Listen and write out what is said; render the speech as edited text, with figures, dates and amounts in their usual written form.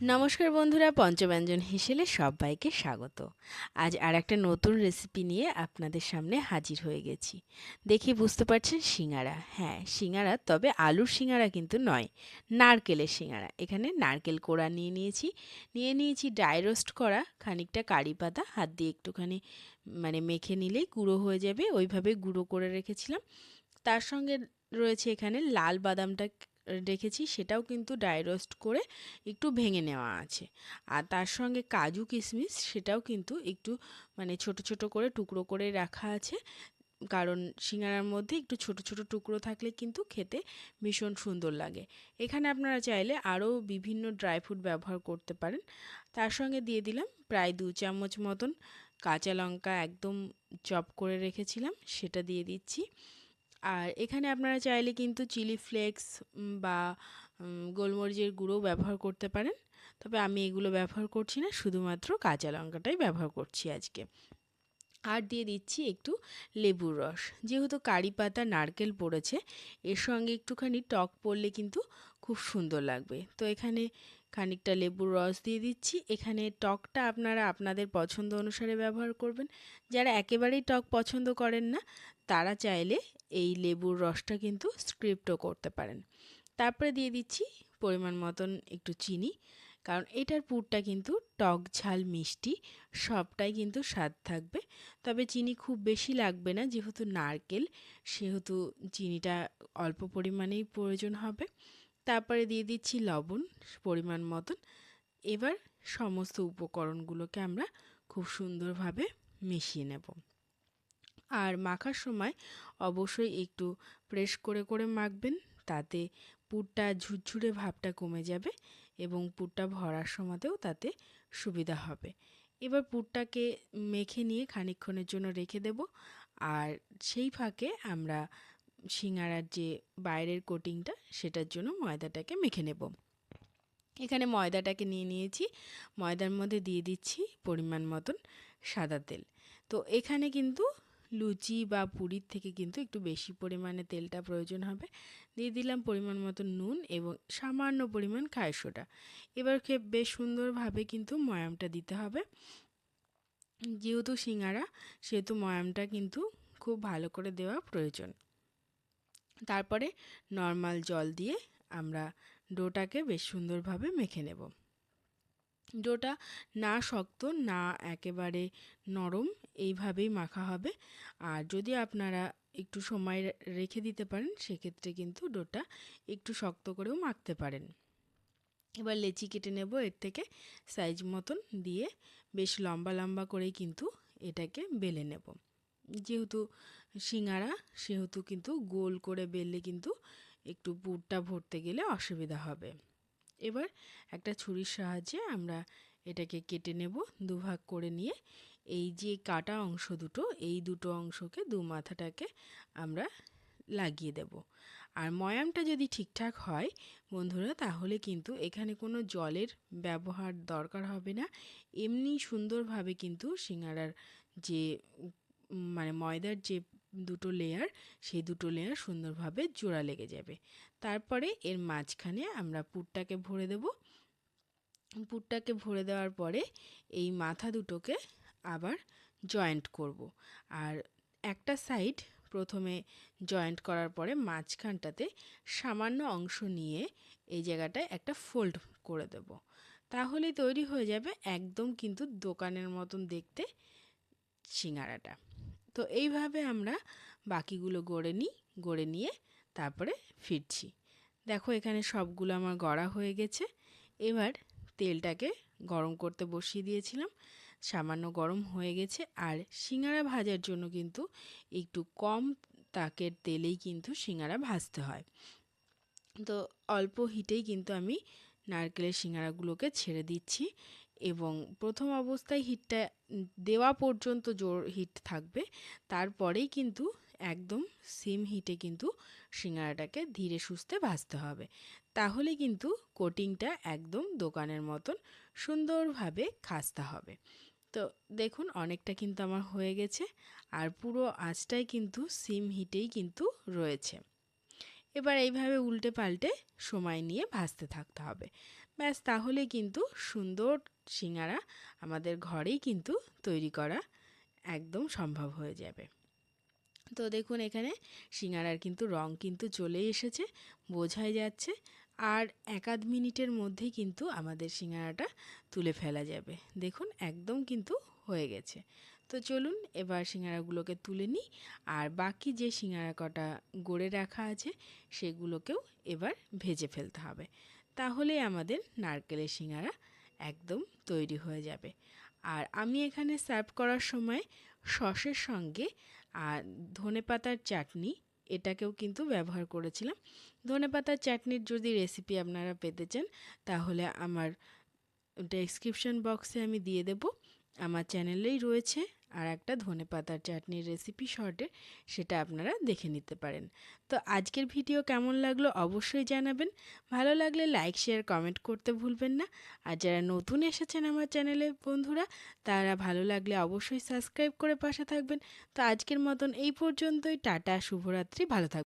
নমস্কার বন্ধুরা, পঞ্চব্যঞ্জন হেসেলে সবাইকে স্বাগত। আজ আর একটা নতুন রেসিপি নিয়ে আপনাদের সামনে হাজির হয়ে গেছি। দেখি বুঝতে পারছেন, সিঙ্গারা। হ্যাঁ, সিঙ্গারা, তবে আলুর সিঙ্গারা কিন্তু নয়, নারকেলের সিঙ্গারা। এখানে নারকেল কোড়া নিয়ে নিয়েছি ড্রাই রোস্ট করা খানিকটা কারি পাতা, হাত দিয়ে একটুখানি মেখে নিলেই গুঁড়ো হয়ে যাবে, ওইভাবে গুঁড়ো করে রেখেছিলাম। তার সঙ্গে রয়েছে এখানে লাল বাদামটা রেখেছি, সেটাও কিন্তু ড্রাই রোস্ট করে একটু ভেঙে নেওয়া আছে। আর তার সঙ্গে কাজু কিশমিশ, সেটাও কিন্তু একটু ছোট ছোট করে টুকরো করে রাখা আছে, কারণ সিঙ্গারার মধ্যে একটু ছোট ছোট টুকরো থাকলে কিন্তু খেতে ভীষণ সুন্দর লাগে। এখানে আপনারা চাইলে আরও বিভিন্ন ড্রাই ফ্রুট ব্যবহার করতে পারেন। তার সঙ্গে দিয়ে দিলাম প্রায় 2 চামচ মতন কাঁচা লঙ্কা, একদম চপ করে রেখেছিলাম, সেটা দিয়ে দিচ্ছি। আর এখানে আপনারা চাইলে কিন্তু চিলি ফ্লেক্স বা গোলমরিচের গুঁড়ো ব্যবহার করতে পারেন, তবে আমি এগুলো ব্যবহার করছি না, শুধুমাত্র কাঁচা লঙ্কাটাই ব্যবহার করছি আজকে। আর দিয়ে দিচ্ছি একটু লেবুর রস, যেহেতু কারি পাতা নারকেল পড়েছে, এর সঙ্গে একটুখানি টক পড়লে কিন্তু খুব সুন্দর লাগবে। তো এখানে খানিকটা লেবুর রস দিয়ে দিচ্ছি। এখানে টকটা আপনারা আপনাদের পছন্দ অনুসারে ব্যবহার করবেন। যারা একেবারেই টক পছন্দ করেন না, তারা চাইলে এই লেবুর রসটা কিন্তু স্ক্রিপ্টও করতে পারেন। তারপরে দিয়ে দিচ্ছি পরিমাণ মতন একটু চিনি, কারণ এটার পুরটা কিন্তু টক ঝাল মিষ্টি সবটাই কিন্তু স্বাদ থাকবে। তবে চিনি খুব বেশি লাগবে না, যেহেতু নারকেল, সেহেতু চিনিটা অল্প পরিমাণেই প্রয়োজন হবে। তারপরে দিয়ে দিচ্ছি লবণ পরিমাণ মতন। এবার সমস্ত উপকরণগুলোকে আমরা খুব সুন্দরভাবে মিশিয়ে নেব। আর মাখার সময় অবশ্যই একটু প্রেস করে করে মাখবেন, তাতে পুরটা ঝুরঝুরে ভাবটা কমে যাবে এবং পুরটা ভরার সময়তেও তাতে সুবিধা হবে। এবার পুরটাকে মেখে নিয়ে খানিকক্ষণের জন্য রেখে দেব। আর সেই ফাঁকে আমরা সিঙ্গারার যে বাইরের কোটিংটা, সেটার জন্য ময়দাটাকে মেখে নেব। এখানে ময়দাটাকে নিয়ে নিয়েছি, ময়দার মধ্যে দিয়ে দিচ্ছি পরিমাণ মতন সাদা তেল। তো এখানে কিন্তু লুচি বা পুরির থেকে কিন্তু একটু বেশি পরিমাণে তেলটা প্রয়োজন হবে। দিয়ে দিলাম পরিমাণ মতো নুন এবং সামান্য পরিমাণ খায় সোডা। এবার বেশ সুন্দরভাবে কিন্তু ময়ামটা দিতে হবে। যেহেতু সিঙ্গারা, সেহেতু ময়ামটা কিন্তু খুব ভালো করে দেওয়া প্রয়োজন। তারপরে নর্মাল জল দিয়ে আমরা ডোটাকে বেশ সুন্দরভাবে মেখে নেব। ডোটা না শক্ত না একেবারে নরম, এইভাবেই মাখা হবে। আর যদি আপনারা একটু সময় রেখে দিতে পারেন, সেক্ষেত্রে কিন্তু ডোটা একটু শক্ত করেও মাখতে পারেন। এবার লেচি কেটে নেব এর থেকে সাইজ মতন, দিয়ে বেশ লম্বা লম্বা করেই কিন্তু এটাকে বেলে নেব। যেহেতু সিঙ্গারা, সেহেতু কিন্তু গোল করে বেললে কিন্তু একটু পুরটা ভরতে গেলে অসুবিধা হবে। এবার একটা ছুরির সাহায্যে আমরা এটাকে কেটে নেব, দুভাগ করে নিয়ে এই যে কাটা অংশ দুটো, এই দুটো অংশকে মাথাটাকে আমরা লাগিয়ে দেব। আর ময়ামটা যদি ঠিকঠাক হয় বন্ধুরা, তাহলে কিন্তু এখানে কোনো জলের ব্যবহার দরকার হবে না। এমনি সুন্দরভাবে কিন্তু সিঙ্গারার যে ময়দার যে দুটো লেয়ার, সেই দুটো লেয়ার সুন্দরভাবে জোড়া লেগে যাবে। তারপরে এর মাঝখানে আমরা পুরটাকে ভরে দেব। পুরটাকে ভরে দেওয়ার পরে এই মাথা দুটোকে আবার জয়েন্ট করব। আর একটা সাইড প্রথমে জয়েন্ট করার পরে মাঝখানটাতে সামান্য অংশ নিয়ে এই জায়গাটায় একটা ফোল্ড করে দেব। তাহলে তৈরি হয়ে যাবে একদম কিন্তু দোকানের মতন দেখতে সিঙ্গারাটা। তো এইভাবে আমরা বাকিগুলো গড়ে নিয়ে তারপরে ফিরছি। দেখো, এখানে সবগুলো আমার গড়া হয়ে গেছে। এবার তেলটাকে গরম করতে বসিয়ে দিয়েছিলাম, সামান্য গরম হয়ে গেছে। আর সিঙ্গারা ভাজার জন্য কিন্তু একটু কম তাকের তেলেই কিন্তু সিঙ্গারা ভাজতে হয়। তো অল্প হিটেই কিন্তু আমি নারকেলের সিঙ্গারাগুলোকে ছেড়ে দিচ্ছি, এবং প্রথম অবস্থায় হিটটা দেওয়া পর্যন্ত জোর হিট থাকবে। তারপরেই কিন্তু একদম সিম হিটে কিন্তু সিঙ্গারাটাকে ধীরে সুস্থে ভাজতে হবে। তাহলে কিন্তু কোটিংটা একদম দোকানের মতন সুন্দরভাবে খাস্তা হবে। তো দেখুন, অনেকটা কিন্তু আমার হয়ে গেছে, আর পুরো আঁচটাই কিন্তু সিম হিটেই কিন্তু রয়েছে। এবার এইভাবে উল্টে পাল্টে সময় নিয়ে ভাজতে থাকতে হবে। ব্যাস তাহলে কিন্তু সুন্দর সিঙ্গারা আমাদের ঘরেই কিন্তু তৈরি করা একদম সম্ভব হয়ে যাবে। তো দেখুন এখানে সিঙ্গারার কিন্তু রং কিন্তু চলেই এসেছে, বোঝাই যাচ্ছে। আর 1-2 মিনিটের মধ্যেই কিন্তু আমাদের সিঙ্গারাটা তুলে ফেলা যাবে। দেখুন একদম কিন্তু হয়ে গেছে। তো চলুন এবার সিঙ্গারাগুলোকে তুলে নিই, আর বাকি যে সিঙ্গারা কটা গড়ে রাখা আছে সেগুলোকেও এবার ভেজে ফেলতে হবে। তাহলে আমাদের নারকেলের সিঙ্গারা একদম তৈরি হয়ে যাবে। আর আমি এখানে সার্ভ করার সময় সসের সঙ্গে আর ধনেপাতার চাটনি এটাকেও কিন্তু ব্যবহার করেছিলাম। ধনেপাতার চাটনির যদি রেসিপি আপনারা পেতে চান তাহলে আমার ডেসক্রিপশন বক্সে আমি দিয়ে দেব। আমার চ্যানেলেই রয়েছে আর একটা ধনেপাতার চাটনির রেসিপি শর্টের, সেটা আপনারা দেখে নিতে পারেন। তো আজকের ভিডিও কেমন লাগলো অবশ্যই জানাবেন। ভালো লাগলে লাইক শেয়ার কমেন্ট করতে ভুলবেন না। আর যারা নতুন এসেছেন আমার চ্যানেলে বন্ধুরা, তারা ভালো লাগলে অবশ্যই সাবস্ক্রাইব করে পাশে থাকবেন। তো আজকের মতন এই পর্যন্তই। টাটা, শুভরাত্রি, ভালো থাকবেন।